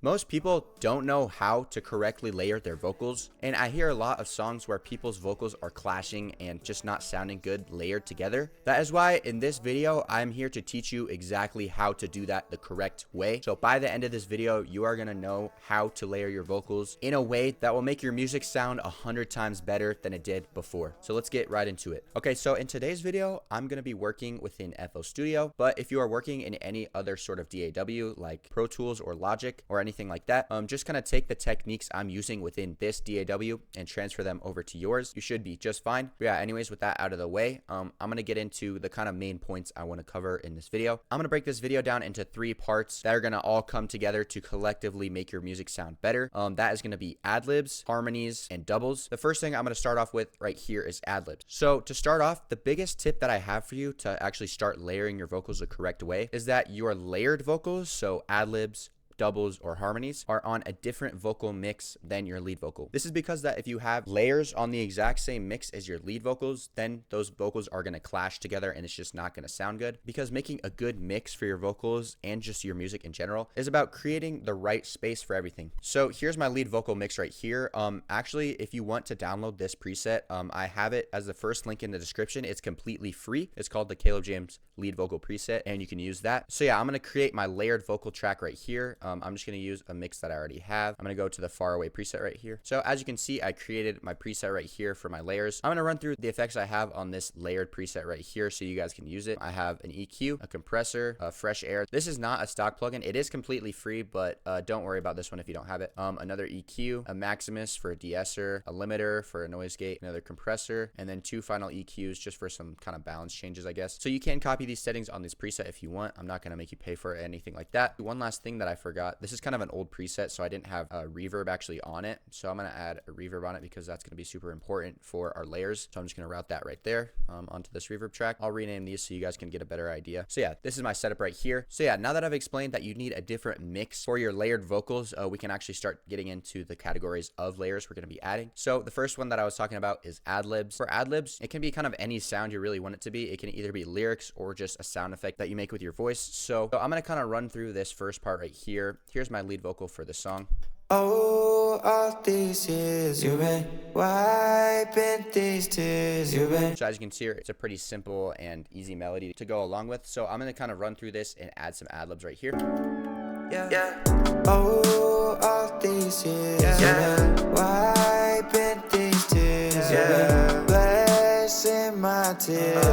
Most people don't know how to correctly layer their vocals, and I hear a lot of songs where people's vocals are clashing and just not sounding good layered together. That is why in this video, I'm here to teach you exactly how to do that the correct way. So by the end of this video, you are gonna know how to layer your vocals in a way that will make your music sound 100 times better than it did before. So let's get right into it. Okay, so in today's video, I'm gonna be working within FL Studio, but if you are working in any other sort of DAW like Pro Tools or Logic or anything like that, just kind of take the techniques I'm using within this DAW and transfer them over to yours. You should be just fine. But yeah, anyways, with that out of the way, I'm going to get into the kind of main points I want to cover in this video. I'm going to break this video down into 3 parts that are going to all come together to collectively make your music sound better. That is going to be ad-libs, harmonies, and doubles. The first thing I'm going to start off with right here is ad-libs. So to start off, the biggest tip that I have for you to actually start layering your vocals the correct way is that your layered vocals, so ad-libs, doubles, or harmonies, are on a different vocal mix than your lead vocal. This is because that if you have layers on the exact same mix as your lead vocals, then those vocals are going to clash together and it's just not going to sound good. Because making a good mix for your vocals and just your music in general is about creating the right space for everything. So here's my lead vocal mix right here. Actually, if you want to download this preset, I have it as the first link in the description. It's completely free. It's called the Caleb James lead vocal preset, and you can use that. So yeah, I'm going to create my layered vocal track right here. I'm just going to use a mix that I already have. I'm going to go to the far away preset right here. So as you can see, I created my preset right here for my layers. I'm going to run through the effects I have on this layered preset right here so you guys can use it. I have an EQ, a compressor, a fresh air. This is not a stock plugin. It is completely free, but don't worry about this one if you don't have it. Another EQ, a Maximus for a de-esser, a limiter for a noise gate, another compressor, and then 2 final EQs just for some kind of balance changes, I guess. So you can copy these settings on this preset if you want. I'm not going to make you pay for it or anything like that. One last thing that I forgot. This is kind of an old preset, so I didn't have a reverb actually on it. So I'm going to add a reverb on it because that's going to be super important for our layers. So I'm just going to route that right there onto this reverb track. I'll rename these so you guys can get a better idea. So yeah, this is my setup right here. So yeah, now that I've explained that you need a different mix for your layered vocals, we can actually start getting into the categories of layers we're going to be adding. So the first one that I was talking about is ad-libs. For ad-libs, it can be kind of any sound you really want it to be. It can either be lyrics or just a sound effect that you make with your voice. So I'm going to kind of run through this first part right here. Here's my lead vocal for this song. Oh, all these years you've been wiping these tears you've been. So as you can see here, it's a pretty simple and easy melody to go along with. So I'm going to kind of run through this and add some ad-libs right here. Yeah. Oh, all these years you've been wiping these tears you've been blessing my tears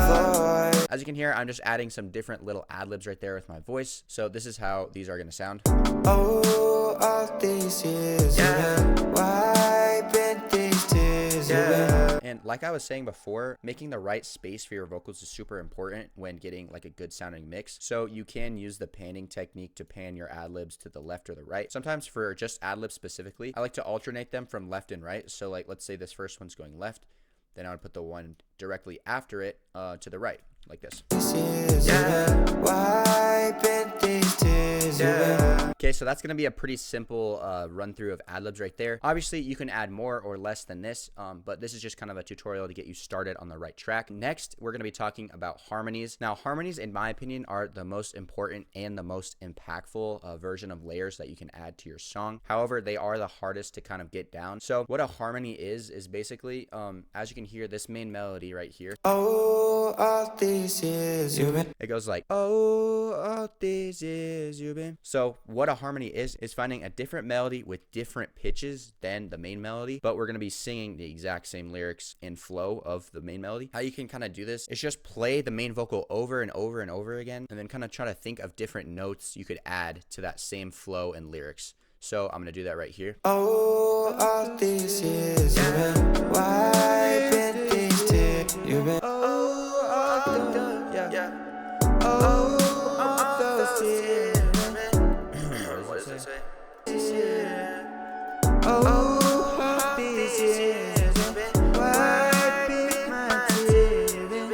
void. As you can hear, I'm just adding some different little ad-libs right there with my voice. So this is how these are going to sound. Oh, all these years you've been wiping these tears you've been. And like I was saying before, making the right space for your vocals is super important when getting like a good sounding mix. So you can use the panning technique to pan your ad-libs to the left or the right. Sometimes for just ad-libs specifically, I like to alternate them from left and right. So like, let's say this first one's going left, then I would put the one directly after it to the right, like this. Okay, so that's going to be a pretty simple run through of ad-libs right there. Obviously, you can add more or less than this, but this is just kind of a tutorial to get you started on the right track. Next, we're going to be talking about harmonies. Now, harmonies, in my opinion, are the most important and the most impactful version of layers that you can add to your song. However, they are the hardest to kind of get down. So what a harmony is basically, as you can hear, this main melody right here. Oh, all these years you've been. It goes like, oh, all these years you've been. So what a harmony is finding a different melody with different pitches than the main melody, but we're going to be singing the exact same lyrics and flow of the main melody. How you can kind of do this is just play the main vocal over and over and over again, and then kind of try to think of different notes you could add to that same flow and lyrics. So I'm going to do that right here. Oh, all these years you've been wiping these tears you've been.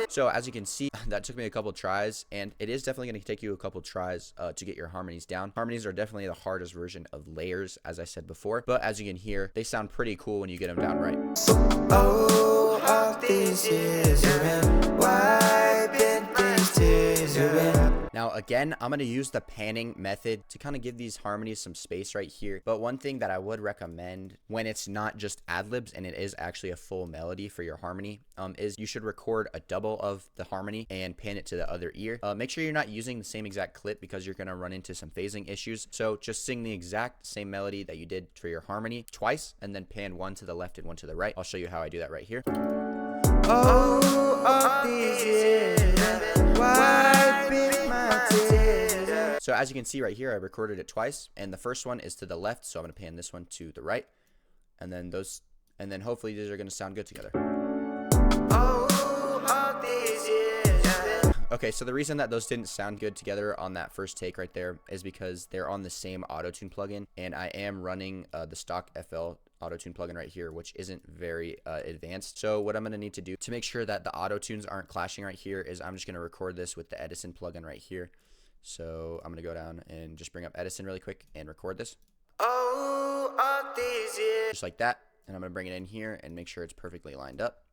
So as you can see, that took me a couple tries, and it is definitely going to take you a couple tries to get your harmonies down. Harmonies are definitely the hardest version of layers, as I said before, but as you can hear, they sound pretty cool when you get them down right. Oh, all these years you've been wiping these tears you've been. Now again, I'm going to use the panning method to kind of give these harmonies some space right here. But one thing that I would recommend when it's not just ad-libs and it is actually a full melody for your harmony is you should record a double of the harmony and pan it to the other ear. Make sure you're not using the same exact clip because you're going to run into some phasing issues. So just sing the exact same melody that you did for your harmony twice and then pan one to the left and one to the right. I'll show you how I do that right here. Oh, all these years, wiping my tears. So as you can see right here, I recorded it twice, and the first one is to the left, so I'm going to pan this one to the right, and then hopefully these are going to sound good together. Oh, all these years. Okay, so the reason that those didn't sound good together on that first take right there is because they're on the same auto-tune plugin, and I am running the stock FL auto-tune plugin right here, which isn't very advanced. So what I'm going to need to do to make sure that the auto-tunes aren't clashing right here is I'm just going to record this with the Edison plugin right here. So I'm going to go down and just bring up Edison really quick and record this. Oh, all these years. Just like that. And I'm going to bring it in here and make sure it's perfectly lined up.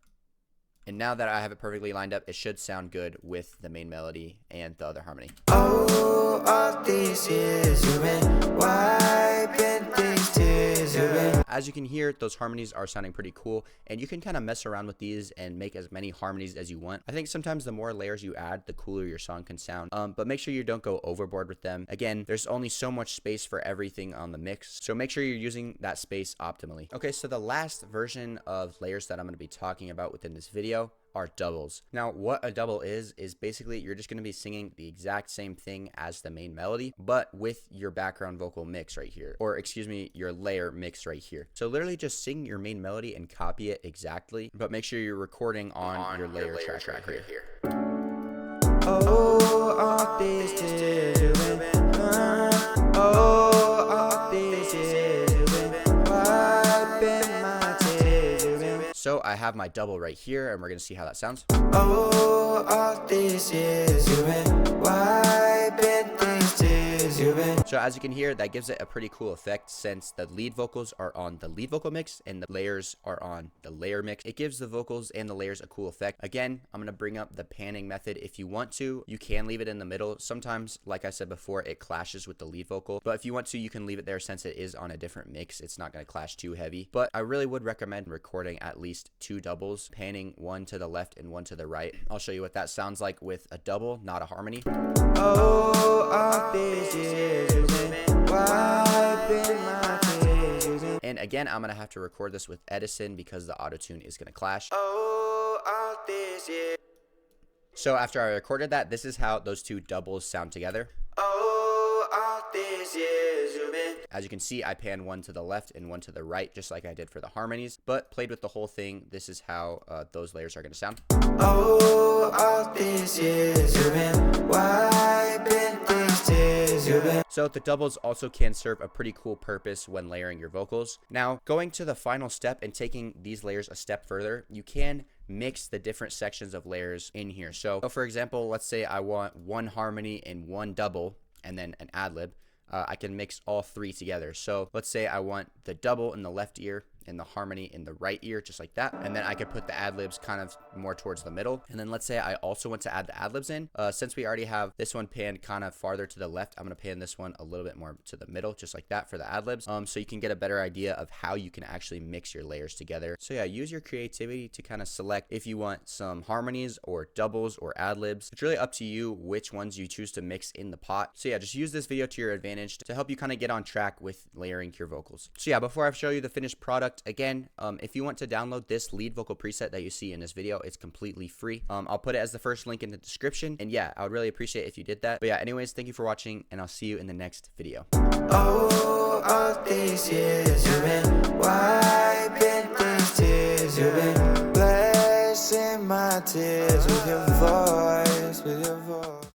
And now that I have it perfectly lined up, it should sound good with the main melody and the other harmony. Oh, all these years you've been wiping these tears you've been. As you can hear, those harmonies are sounding pretty cool, and you can kind of mess around with these and make as many harmonies as you want. I think sometimes the more layers you add, the cooler your song can sound, but make sure you don't go overboard with them. Again, there's only so much space for everything on the mix, so make sure you're using that space optimally. Okay, so the last version of layers that I'm going to be talking about within this video are doubles. Now, what a double is basically you're just going to be singing the exact same thing as the main melody, but with your background vocal mix right here, or excuse me, your layer mix right here. So literally just sing your main melody and copy it exactly, but make sure you're recording on your layer track right here. Oh, all these tears you've been. Oh, all these years you've been wiping my tears you've been. So I have my double right here, and we're going to see how that sounds. Oh, all these years you've been wiping these tears you've been. So as you can hear, that gives it a pretty cool effect since the lead vocals are on the lead vocal mix and the layers are on the layer mix. It gives the vocals and the layers a cool effect. Again, I'm going to bring up the panning method. If you want to, you can leave it in the middle. Sometimes, like I said before, it clashes with the lead vocal, but if you want to, you can leave it there since it is on a different mix. It's not going to clash too heavy, but I really would recommend recording at least 2 doubles, panning one to the left and one to the right. I'll show you what that sounds like with a double, not a harmony. Oh, all these years you've been wiping my tears you've been. And again, I'm going to have to record this with Edison because the auto-tune is going to clash. Oh, all these years. So after I recorded that, this is how those 2 doubles sound together. Oh, all these years you've been. As you can see, I pan one to the left and one to the right, just like I did for the harmonies, but played with the whole thing. This is how those layers are going to sound. Oh, all these years you've been wiping these tears you've been. So the doubles also can serve a pretty cool purpose when layering your vocals. Now, going to the final step and taking these layers a step further, you can mix the different sections of layers in here. So for example, let's say I want one harmony and one double and then an ad-lib. I can mix all 3 together. So let's say I want the double in the left ear and the harmony in the right ear, just like that. And then I could put the ad-libs kind of more towards the middle. And then let's say I also want to add the ad-libs in. Since we already have this one panned kind of farther to the left, I'm going to pan this one a little bit more to the middle, just like that for the ad-libs. So you can get a better idea of how you can actually mix your layers together. So yeah, use your creativity to kind of select if you want some harmonies or doubles or ad-libs. It's really up to you which ones you choose to mix in the pot. So yeah, just use this video to your advantage to help you kind of get on track with layering your vocals. So yeah, before I show you the finished product, again, if you want to download this lead vocal preset that you see in this video, it's completely free. I'll put it as the first link in the description, and yeah, I would really appreciate if you did that. But yeah, anyways, thank you for watching, and I'll see you in the next video. Oh, all these years you've been wiping these tears you've been blessing my tears with your voice, with your